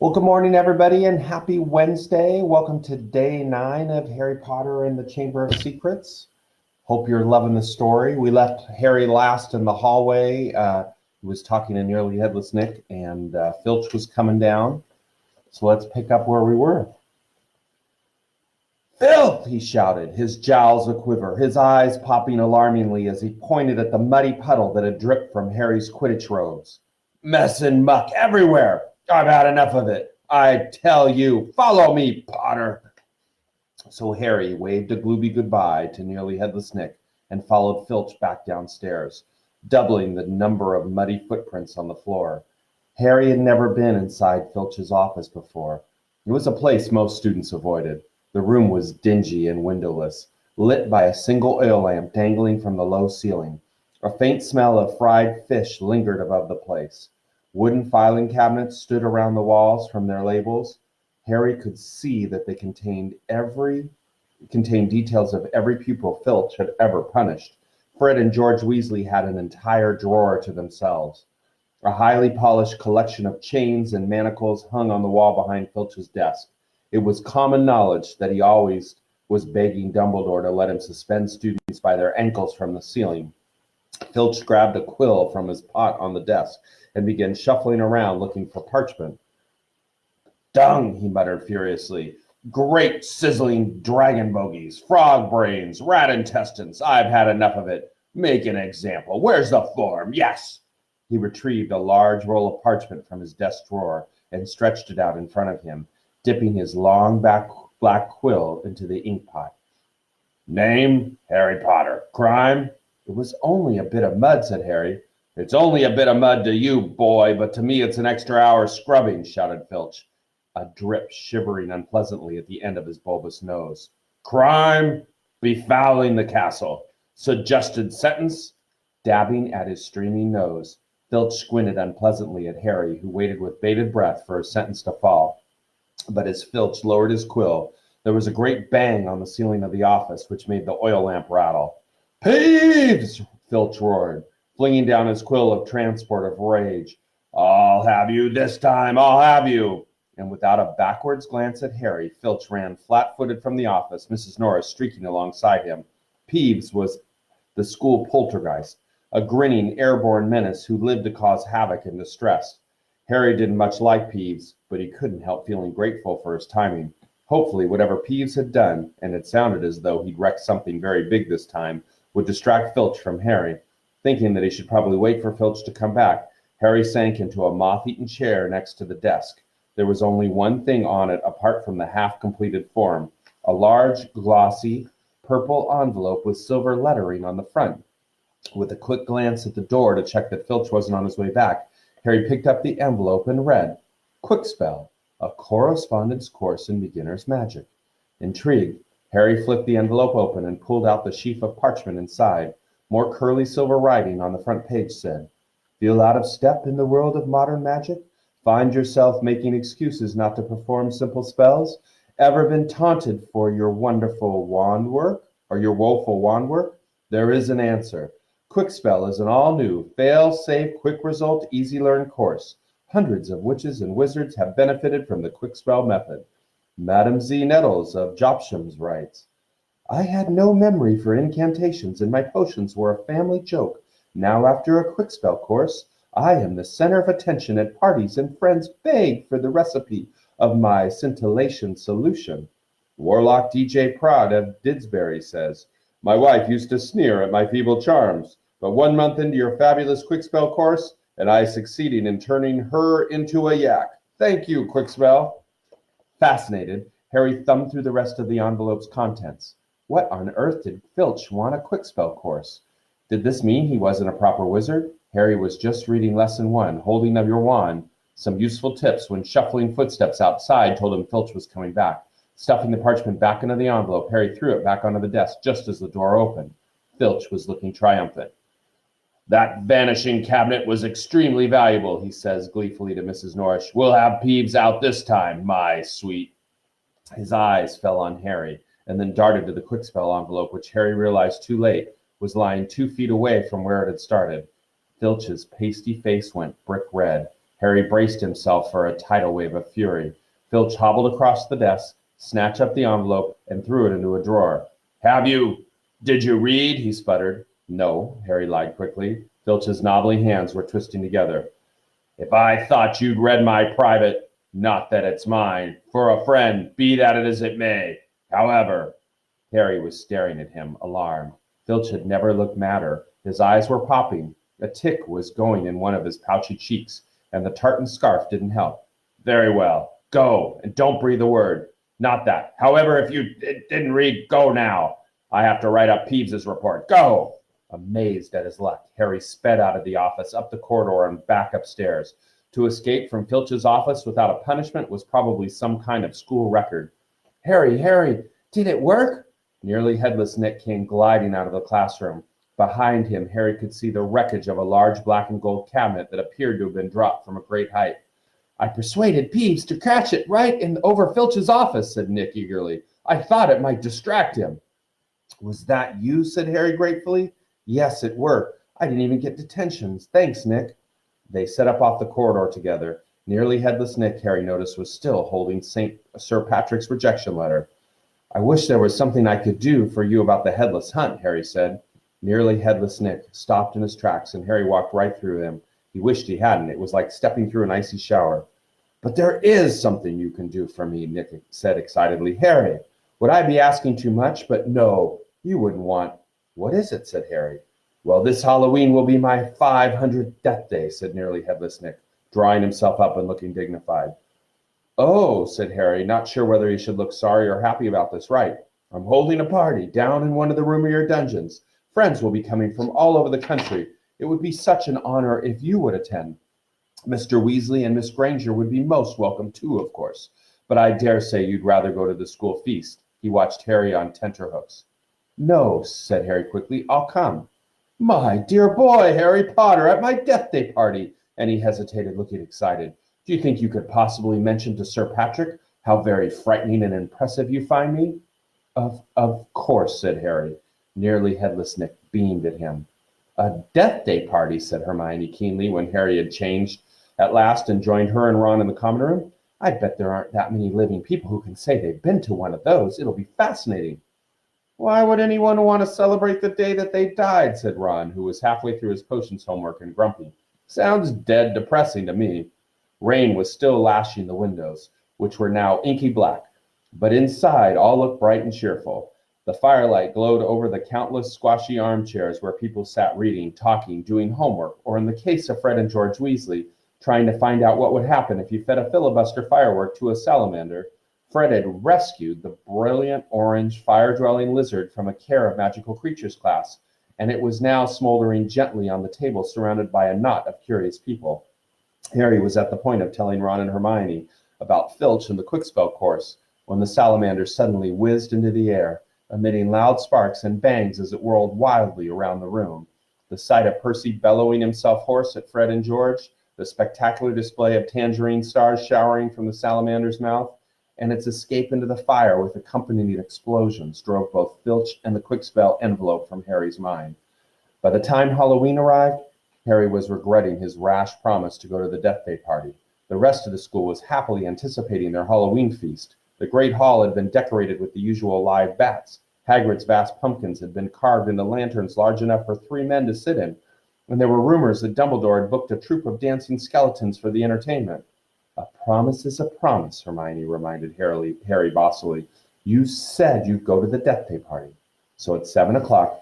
Well, good morning, everybody, and happy Wednesday. Welcome to day 9 of Harry Potter and the Chamber of Secrets. Hope you're loving the story. We left Harry last in the hallway. He was talking to Nearly Headless Nick, and Filch was coming down. So let's pick up where we were. Filth! He shouted, his jowls a-quiver, his eyes popping alarmingly as he pointed at the muddy puddle that had dripped from Harry's Quidditch robes. Mess and muck everywhere! I've had enough of it. I tell you, follow me, Potter. So Harry waved a gloomy goodbye to Nearly Headless Nick and followed Filch back downstairs, doubling the number of muddy footprints on the floor. Harry had never been inside Filch's office before. It was a place most students avoided. The room was dingy and windowless, lit by a single oil lamp dangling from the low ceiling. A faint smell of fried fish lingered above the place. Wooden filing cabinets stood around the walls from their labels. Harry could see that they contained details of every pupil Filch had ever punished. Fred and George Weasley had an entire drawer to themselves. A highly polished collection of chains and manacles hung on the wall behind Filch's desk. It was common knowledge that he always was begging Dumbledore to let him suspend students by their ankles from the ceiling. Filch grabbed a quill from his pot on the desk and began shuffling around looking for parchment. Dung, he muttered furiously. Great sizzling dragon bogies, frog brains, rat intestines. I've had enough of it. Make an example. Where's the form? Yes. He retrieved a large roll of parchment from his desk drawer and stretched it out in front of him, dipping his long black quill into the ink pot. Name, Harry Potter. Crime? It was only a bit of mud, said Harry. It's only a bit of mud to you, boy, but to me it's an extra hour scrubbing, shouted Filch, a drip shivering unpleasantly at the end of his bulbous nose. Crime? Befouling the castle. Suggested sentence? Dabbing at his streaming nose, Filch squinted unpleasantly at Harry, who waited with bated breath for his sentence to fall. But as Filch lowered his quill, there was a great bang on the ceiling of the office, which made the oil lamp rattle. Peeves! Filch roared, flinging down his quill of transport of rage. I'll have you this time, I'll have you! And without a backwards glance at Harry, Filch ran flat-footed from the office, Mrs. Norris streaking alongside him. Peeves was the school poltergeist, a grinning, airborne menace who lived to cause havoc and distress. Harry didn't much like Peeves, but he couldn't help feeling grateful for his timing. Hopefully, whatever Peeves had done, and it sounded as though he'd wrecked something very big this time, would distract Filch from Harry. Thinking that he should probably wait for Filch to come back, Harry sank into a moth-eaten chair next to the desk. There was only one thing on it apart from the half-completed form, a large, glossy, purple envelope with silver lettering on the front. With a quick glance at the door to check that Filch wasn't on his way back, Harry picked up the envelope and read, Quickspell, a correspondence course in beginner's magic. Intrigued, Harry flipped the envelope open and pulled out the sheaf of parchment inside. More curly silver writing on the front page said, Feel out of step in the world of modern magic? Find yourself making excuses not to perform simple spells? Ever been taunted for your wonderful wand work or your woeful wand work? There is an answer. Quickspell is an all-new, fail-safe, quick-result, easy-learn course. Hundreds of witches and wizards have benefited from the Quickspell method. Madam Z. Nettles of Jopshams writes, I had no memory for incantations, and my potions were a family joke. Now, after a Quickspell course, I am the center of attention at parties, and friends beg for the recipe of my scintillation solution. Warlock DJ Prod of Didsbury says, My wife used to sneer at my feeble charms, but 1 month into your fabulous Quickspell course, and I succeeding in turning her into a yak. Thank you, Quickspell. Fascinated, Harry thumbed through the rest of the envelope's contents. What on earth did Filch want a Quickspell course? Did this mean he wasn't a proper wizard? Harry was just reading Lesson 1, Holding of Your Wand, some useful tips when shuffling footsteps outside told him Filch was coming back. Stuffing the parchment back into the envelope, Harry threw it back onto the desk just as the door opened. Filch was looking triumphant. That vanishing cabinet was extremely valuable, he says gleefully to Mrs. Norris. We'll have Peeves out this time, my sweet. His eyes fell on Harry, and then darted to the Quickspell envelope, which Harry realized too late was lying 2 feet away from where it had started. Filch's pasty face went brick red. Harry braced himself for a tidal wave of fury. Filch hobbled across the desk, snatched up the envelope, and threw it into a drawer. Did you read? He sputtered. No, Harry lied quickly. Filch's knobbly hands were twisting together. If I thought you'd read my private, not that it's mine, for a friend, be that as it may. However, Harry was staring at him, alarmed. Filch had never looked madder. His eyes were popping. A tick was going in one of his pouchy cheeks, and the tartan scarf didn't help. Very well. Go, and don't breathe a word. Not that. However, if you didn't read, go now. I have to write up Peeves's report. Go! Amazed at his luck, Harry sped out of the office, up the corridor, and back upstairs. To escape from Filch's office without a punishment was probably some kind of school record. Harry, did it work? Nearly Headless Nick came gliding out of the classroom. Behind him, Harry could see the wreckage of a large black and gold cabinet that appeared to have been dropped from a great height. I persuaded Peeves to catch it right over Filch's office, said Nick eagerly. I thought it might distract him. Was that you? Said Harry gratefully. Yes, it worked. I didn't even get detentions. Thanks, Nick. They set up off the corridor together. Nearly Headless Nick, Harry noticed, was still holding Sir Patrick's rejection letter. I wish there was something I could do for you about the headless hunt, Harry said. Nearly Headless Nick stopped in his tracks, and Harry walked right through him. He wished he hadn't. It was like stepping through an icy shower. But there is something you can do for me, Nick said excitedly. Harry, would I be asking too much? But no, you wouldn't want. What is it? Said Harry. Well, this Halloween will be my 500th death day, said Nearly Headless Nick, drawing himself up and looking dignified. Oh, said Harry, not sure whether he should look sorry or happy about this. Right. I'm holding a party down in one of the roomier dungeons. Friends will be coming from all over the country. It would be such an honor if you would attend. Mr. Weasley and Miss Granger would be most welcome too, of course. But I dare say you'd rather go to the school feast. He watched Harry on tenterhooks. No, said Harry quickly, I'll come. My dear boy, Harry Potter, at my death day party. And he hesitated, looking excited. Do you think you could possibly mention to Sir Patrick how very frightening and impressive you find me? Of course, said Harry. Nearly Headless Nick beamed at him. A death day party, said Hermione keenly when Harry had changed at last and joined her and Ron in the common room. I bet there aren't that many living people who can say they've been to one of those. It'll be fascinating. Why would anyone want to celebrate the day that they died, said Ron, who was halfway through his potions homework and grumpy. Sounds dead depressing to me. Rain was still lashing the windows, which were now inky black, but inside all looked bright and cheerful. The firelight glowed over the countless squashy armchairs where people sat reading, talking, doing homework, or in the case of Fred and George Weasley, trying to find out what would happen if you fed a filibuster firework to a salamander. Fred had rescued the brilliant orange fire-dwelling lizard from a Care of Magical Creatures class, and it was now smoldering gently on the table surrounded by a knot of curious people. Harry was at the point of telling Ron and Hermione about Filch and the Quickspell course when the salamander suddenly whizzed into the air, emitting loud sparks and bangs as it whirled wildly around the room. The sight of Percy bellowing himself hoarse at Fred and George, the spectacular display of tangerine stars showering from the salamander's mouth, and its escape into the fire with accompanying explosions drove both Filch and the Quickspell envelope from Harry's mind. By the time Halloween arrived, Harry was regretting his rash promise to go to the Death Day party. The rest of the school was happily anticipating their Halloween feast. The great hall had been decorated with the usual live bats. Hagrid's vast pumpkins had been carved into lanterns large enough for 3 men to sit in, and there were rumors that Dumbledore had booked a troupe of dancing skeletons for the entertainment. A promise is a promise, Hermione reminded Harry bossily. You said you'd go to the Death Day party. So at 7 o'clock,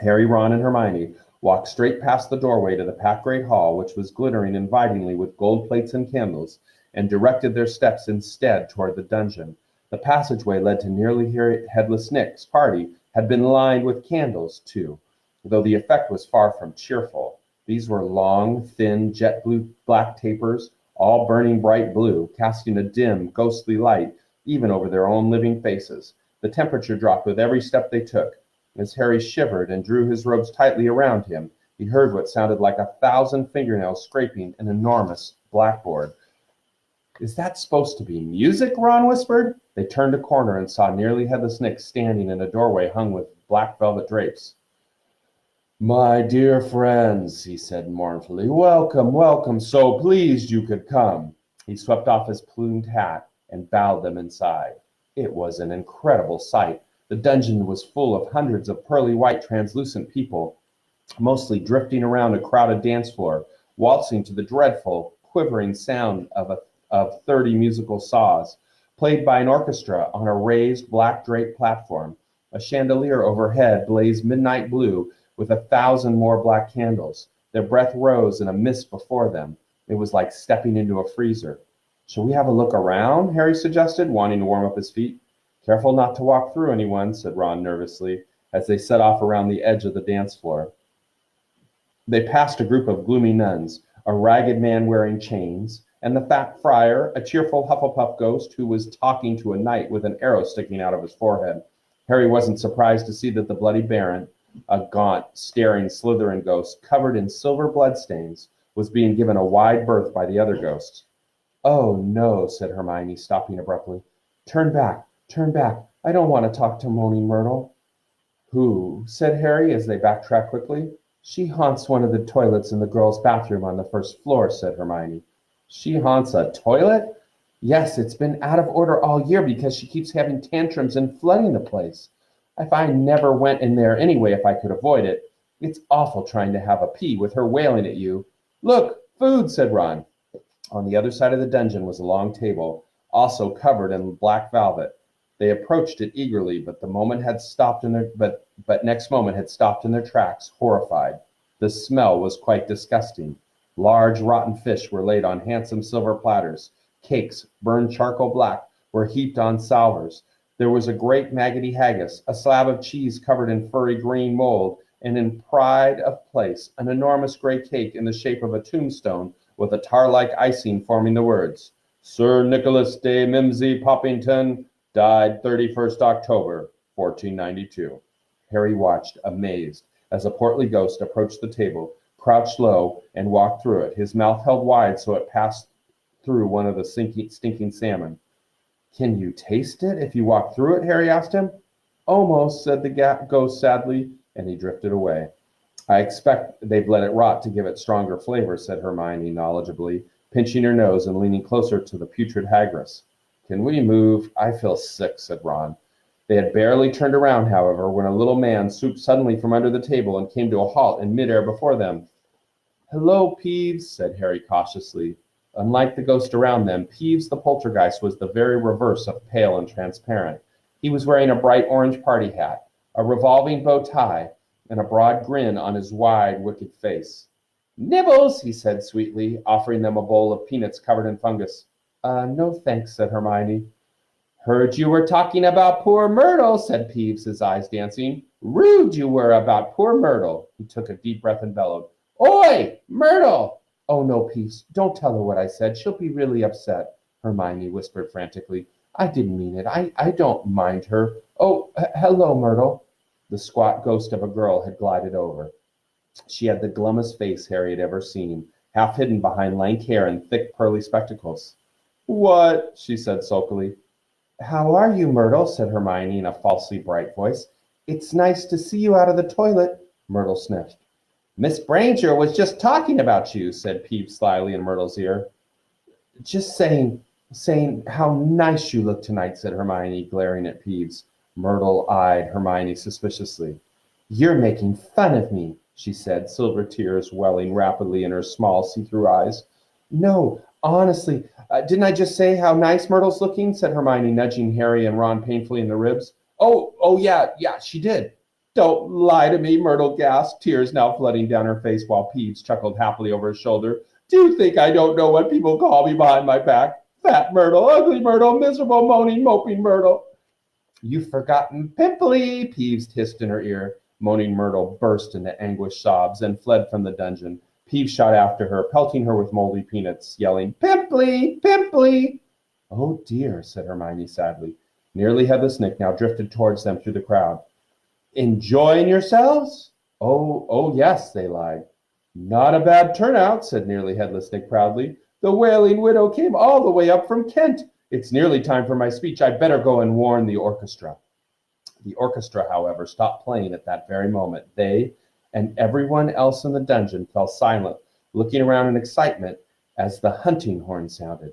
Harry, Ron, and Hermione walked straight past the doorway to the packed great hall, which was glittering invitingly with gold plates and candles, and directed their steps instead toward the dungeon. The passageway led to Nearly Headless Nick's party had been lined with candles, too, though the effect was far from cheerful. These were long, thin, jet blue black tapers, all burning bright blue, casting a dim, ghostly light even over their own living faces. The temperature dropped with every step they took. As Harry shivered and drew his robes tightly around him, he heard what sounded like 1,000 fingernails scraping an enormous blackboard. Is that supposed to be music? Ron whispered. They turned a corner and saw Nearly Headless Nick standing in a doorway hung with black velvet drapes. My dear friends, he said mournfully, welcome, welcome. So pleased you could come. He swept off his plumed hat and bowed them inside. It was an incredible sight. The dungeon was full of hundreds of pearly white translucent people, mostly drifting around a crowded dance floor, waltzing to the dreadful, quivering sound of 30 musical saws, played by an orchestra on a raised, black draped platform. A chandelier overhead blazed midnight blue with 1,000 more black candles. Their breath rose in a mist before them. It was like stepping into a freezer. Shall we have a look around? Harry suggested, wanting to warm up his feet. Careful not to walk through anyone, said Ron nervously, as they set off around the edge of the dance floor. They passed a group of gloomy nuns, a ragged man wearing chains, and the fat friar, a cheerful Hufflepuff ghost who was talking to a knight with an arrow sticking out of his forehead. Harry wasn't surprised to see that the Bloody Baron, a gaunt, staring Slytherin ghost covered in silver bloodstains, was being given a wide berth by the other ghosts. "Oh, no," said Hermione, stopping abruptly. Turn back, turn back. I don't want to talk to Moaning Myrtle." "Who?" said Harry as they backtracked quickly. "She haunts one of the toilets in the girls' bathroom on the first floor," said Hermione. "She haunts a toilet?" "Yes, it's been out of order all year because she keeps having tantrums and flooding the place. If I never went in there anyway if I could avoid it. It's awful trying to have a pee with her wailing at you." "Look, food," said Ron. On the other side of the dungeon was a long table, also covered in black velvet. They approached it eagerly, but next moment had stopped in their tracks, horrified. The smell was quite disgusting. Large rotten fish were laid on handsome silver platters. Cakes, burned charcoal black, were heaped on salvers. There was a great maggoty haggis, a slab of cheese covered in furry green mold, and in pride of place, an enormous gray cake in the shape of a tombstone with a tar-like icing forming the words, "Sir Nicholas de Mimsy Poppington, died 31st October, 1492. Harry watched, amazed, as a portly ghost approached the table, crouched low, and walked through it, his mouth held wide so it passed through one of the stinking salmon. "Can you taste it if you walk through it?" Harry asked him. "Almost," said the ghost sadly, and he drifted away. "I expect they've let it rot to give it stronger flavor," said Hermione knowledgeably, pinching her nose and leaning closer to the putrid hagress. "Can we move? I feel sick," said Ron. They had barely turned around, however, when a little man swooped suddenly from under the table and came to a halt in midair before them. "Hello, Peeves," said Harry cautiously. Unlike the ghost around them, Peeves the poltergeist was the very reverse of pale and transparent. He was wearing a bright orange party hat, a revolving bow tie, and a broad grin on his wide, wicked face. "Nibbles," he said sweetly, offering them a bowl of peanuts covered in fungus. No thanks," said Hermione. "Heard you were talking about poor Myrtle," said Peeves, his eyes dancing. "Rude you were about poor Myrtle." He took a deep breath and bellowed, "Oi, Myrtle!" "Oh, no, Peeves, don't tell her what I said. She'll be really upset," Hermione whispered frantically. "I didn't mean it. I don't mind her. Oh, hello, Myrtle." The squat ghost of a girl had glided over. She had the glummest face Harry had ever seen, half hidden behind lank hair and thick pearly spectacles. "What?" she said sulkily. "How are you, Myrtle?" said Hermione in a falsely bright voice. "It's nice to see you out of the toilet." Myrtle sniffed. "Miss Branger was just talking about you," said Peeves slyly in Myrtle's ear. "Just saying how nice you look tonight," said Hermione, glaring at Peeves. Myrtle eyed Hermione suspiciously. "You're making fun of me," she said, silver tears welling rapidly in her small see-through eyes. "No, honestly, didn't I just say how nice Myrtle's looking?" said Hermione, nudging Harry and Ron painfully in the ribs. Oh, yeah, she did." "Don't lie to me," Myrtle gasped, tears now flooding down her face while Peeves chuckled happily over his shoulder. "Do you think I don't know what people call me behind my back? Fat Myrtle, ugly Myrtle, miserable, moaning, moping Myrtle." "You've forgotten Pimply," Peeves hissed in her ear. Moaning Myrtle burst into anguished sobs and fled from the dungeon. Peeves shot after her, pelting her with moldy peanuts, yelling, "Pimply! Pimply!" "Oh, dear," said Hermione sadly. Nearly Headless Nick now drifted towards them through the crowd. "Enjoying yourselves?" Oh, yes," they lied. "Not a bad turnout," said Nearly Headless Nick proudly. "The Wailing Widow came all the way up from Kent. It's nearly time for my speech. I'd better go and warn the orchestra." The orchestra, however, stopped playing at that very moment. They, and everyone else in the dungeon fell silent, looking around in excitement as the hunting horn sounded.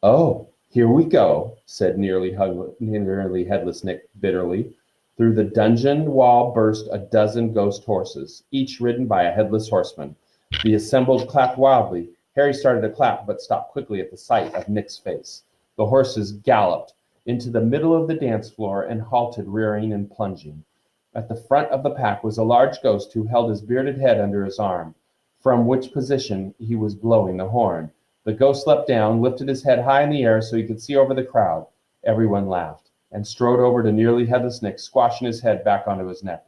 "Oh, here we go," said Nearly Headless Nick bitterly. Through the dungeon wall burst a dozen ghost horses, each ridden by a headless horseman. The assembled clapped wildly. Harry started to clap, but stopped quickly at the sight of Nick's face. The horses galloped into the middle of the dance floor and halted, rearing and plunging. At the front of the pack was a large ghost who held his bearded head under his arm, from which position he was blowing the horn. The ghost leapt down, lifted his head high in the air so he could see over the crowd. Everyone laughed, and strode over to Nearly Headless Nick, squashing his head back onto his neck.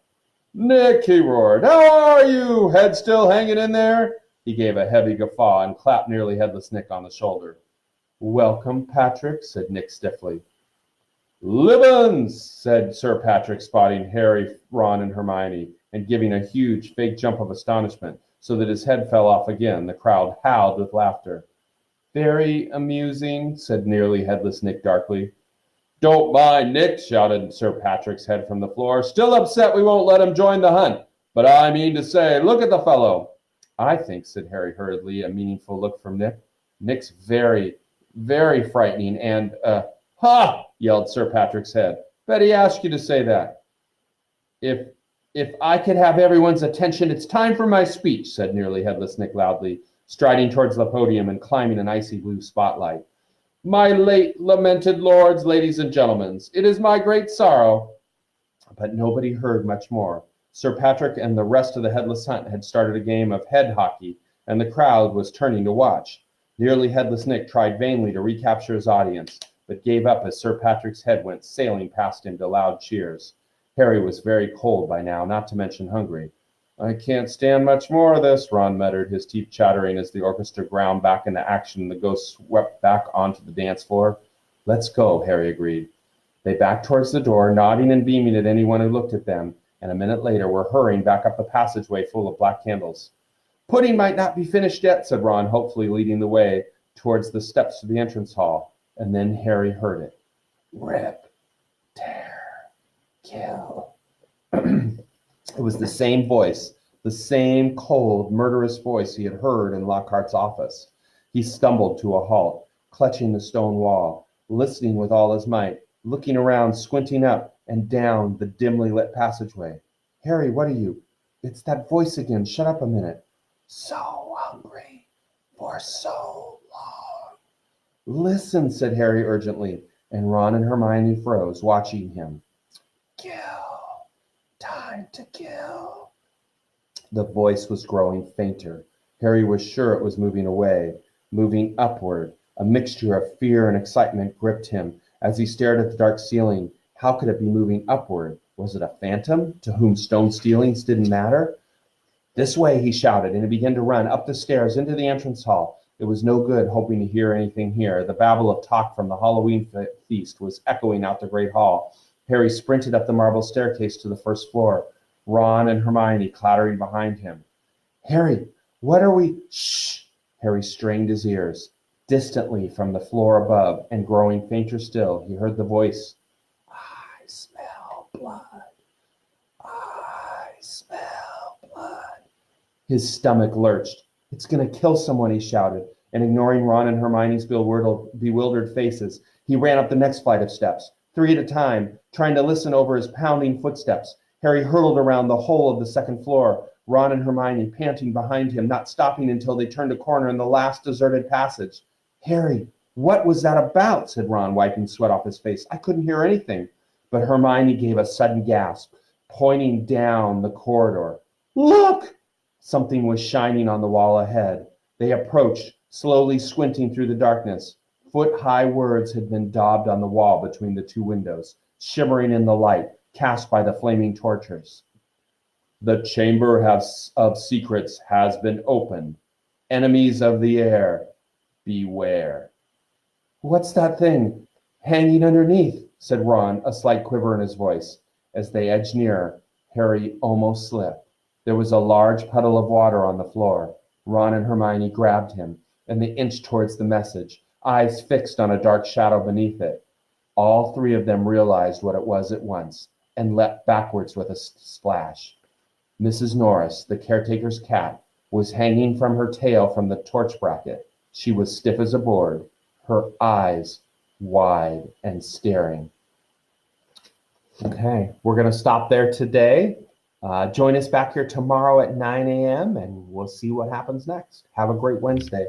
"Nick," he roared, "how are you? Head still hanging in there?" He gave a heavy guffaw and clapped Nearly Headless Nick on the shoulder. "Welcome, Patrick," said Nick stiffly. "Libbons," said Sir Patrick, spotting Harry, Ron, and Hermione, and giving a huge fake jump of astonishment, so that his head fell off again. The crowd howled with laughter. "Very amusing," said Nearly Headless Nick darkly. "Don't mind Nick," shouted Sir Patrick's head from the floor. "Still upset we won't let him join the hunt. But I mean to say, look at the fellow." "I think," said Harry hurriedly, a meaningful look from Nick. "Nick's very, very frightening and, ha!" yelled Sir Patrick's head. "Bet he asked you to say that." If I could have everyone's attention, it's time for my speech," said Nearly Headless Nick loudly, striding towards the podium and climbing an icy blue spotlight. "My late lamented lords, ladies and gentlemen, it is my great sorrow." But nobody heard much more. Sir Patrick and the rest of the Headless Hunt had started a game of head hockey, and the crowd was turning to watch. Nearly Headless Nick tried vainly to recapture his audience, but gave up as Sir Patrick's head went sailing past him to loud cheers. Harry was very cold by now, not to mention hungry. "I can't stand much more of this," Ron muttered, his teeth chattering as the orchestra ground back into action and the ghosts swept back onto the dance floor. "Let's go," Harry agreed. They backed towards the door, nodding and beaming at anyone who looked at them, and a minute later were hurrying back up the passageway full of black candles. "Pudding might not be finished yet," said Ron, hopefully leading the way towards the steps to the entrance hall. And then Harry heard it. "Rip, tear, kill." It was the same voice, the same cold, murderous voice he had heard in Lockhart's office. He stumbled to a halt, clutching the stone wall, listening with all his might, looking around, squinting up and down the dimly lit passageway. "Harry, what are you?" "It's that voice again. Shut up a minute." "So hungry for so long." "Listen," said Harry urgently, and Ron and Hermione froze, watching him. "Kill. Time to kill." The voice was growing fainter. Harry was sure it was moving away, moving upward. A mixture of fear and excitement gripped him as he stared at the dark ceiling. How could it be moving upward? Was it a phantom to whom stone ceilings didn't matter? "This way," he shouted, and he began to run up the stairs into the entrance hall. It was no good hoping to hear anything here. The babble of talk from the Halloween feast was echoing out the great hall. Harry sprinted up the marble staircase to the first floor, Ron and Hermione clattering behind him. "Harry, what are we—" "Shh!" Harry strained his ears. Distantly from the floor above, and growing fainter still, he heard the voice. "I smell blood. I smell blood." His stomach lurched. "It's going to kill someone," he shouted, and ignoring Ron and Hermione's bewildered faces, he ran up the next flight of steps, 3 at a time, trying to listen over his pounding footsteps. Harry hurtled around the whole of the second floor, Ron and Hermione panting behind him, not stopping until they turned a corner in the last deserted passage. "Harry, what was that about?" said Ron, wiping sweat off his face. "I couldn't hear anything." But Hermione gave a sudden gasp, pointing down the corridor. "Look!" Something was shining on the wall ahead. They approached, slowly squinting through the darkness. Foot-high words had been daubed on the wall between the 2 windows, shimmering in the light cast by the flaming torches. "The chamber of secrets has been opened. Enemies of the air, beware." "What's that thing hanging underneath?" said Ron, a slight quiver in his voice. As they edged nearer, Harry almost slipped. There was a large puddle of water on the floor. Ron and Hermione grabbed him, and they inched towards the message, eyes fixed on a dark shadow beneath it. All 3 of them realized what it was at once, and leapt backwards with a splash. Mrs. Norris, the caretaker's cat, was hanging from her tail from the torch bracket. She was stiff as a board, her eyes wide and staring. Okay, we're going to stop there today. Join us back here tomorrow at 9 a.m. and we'll see what happens next. Have a great Wednesday.